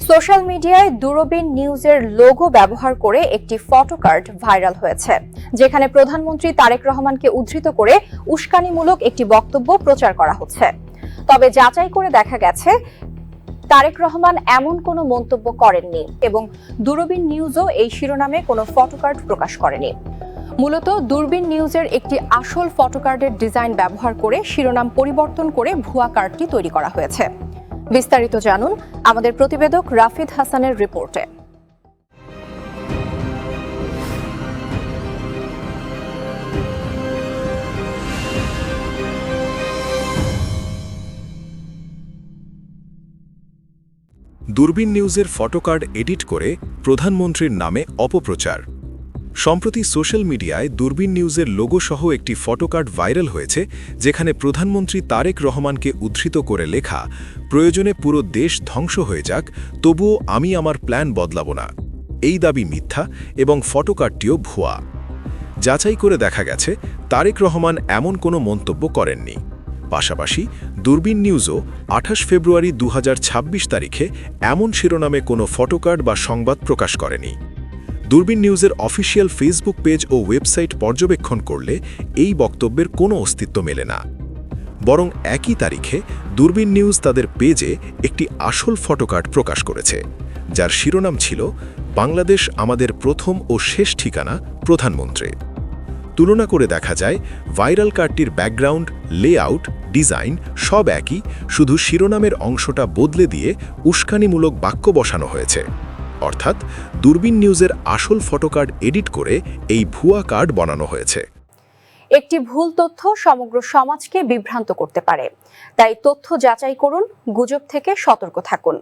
Social মিডিয়ায় দূরবীন নিউজের লোগো ব্যবহার করে একটি ফটোকার্ড ভাইরাল হয়েছে, যেখানে প্রধানমন্ত্রী তারেক রহমানকে উদ্ধৃত করে উস্কানিমূলক একটি বক্তব্য প্রচার করা হচ্ছে। তবে যাচাই করে দেখা গেছে তারেক রহমান এমন কোনো মন্তব্য করেননি এবং দূরবীন নিউজও এই শিরোনামে কোনো ফটোকার্ড প্রকাশ করেনি। মূলত দূরবীন নিউজের একটি আসল ফটোকার্ডের ডিজাইন ব্যবহার করে শিরোনাম পরিবর্তন করে ভুয়া কার্ডটি তৈরি করা হয়েছে। বিস্তারিত জানুন আমাদের প্রতিবেদক রাফিদ হাসানের রিপোর্টে। দূরবীন নিউজের ফটোকার্ড এডিট করে প্রধানমন্ত্রীর নামে অপপ্রচার। সম্প্রতি সোশ্যাল মিডিয়ায় দূরবীন নিউজের লোগো সহ একটি ফটোকার্ড ভাইরাল হয়েছে, যেখানে প্রধানমন্ত্রী তারেক রহমানকে উদ্ধৃত করে লেখা, প্রয়োজনে পুরো দেশ ধ্বংস হয়ে যাক, তবুও আমি আমার প্ল্যান বদলাবো না। এই দাবি মিথ্যা এবং ফটোকার্ডটিও ভুয়া। যাচাই করে দেখা গেছে তারেক রহমান এমন কোনো মন্তব্য করেননি। পাশাপাশি দূরবীন নিউজও 28 ফেব্রুয়ারি 2026 তারিখে এমন শিরোনামে কোনো ফটোকার্ড বা সংবাদ প্রকাশ করেনি। দূরবীন নিউজের অফিসিয়াল ফেসবুক পেজ ও ওয়েবসাইট পর্যবেক্ষণ করলে এই বক্তব্যের কোনো অস্তিত্ব মেলে না। বরং একই তারিখে দূরবীন নিউজ তাদের পেজে একটি আসল ফটোকার্ড প্রকাশ করেছে, যার শিরোনাম ছিল বাংলাদেশ আমাদের প্রথম ও শেষ ঠিকানা, প্রধানমন্ত্রী। তুলনা করে দেখা যায় ভাইরাল কার্ডটির ব্যাকগ্রাউন্ড, লেআউট, ডিজাইন সব একই, শুধু শিরোনামের অংশটা বদলে দিয়ে উস্কানিমূলক বাক্য বসানো হয়েছে। অর্থাৎ দূরবীন নিউজের আসল ফটোকার্ড এডিট করে এই ভুয়া কার্ড বানানো হয়েছে। একটি ভুল তথ্য সমগ্র সমাজকে বিভ্রান্ত করতে পারে, তাই তথ্য যাচাই করুন, গুজব থেকে সতর্ক থাকুন।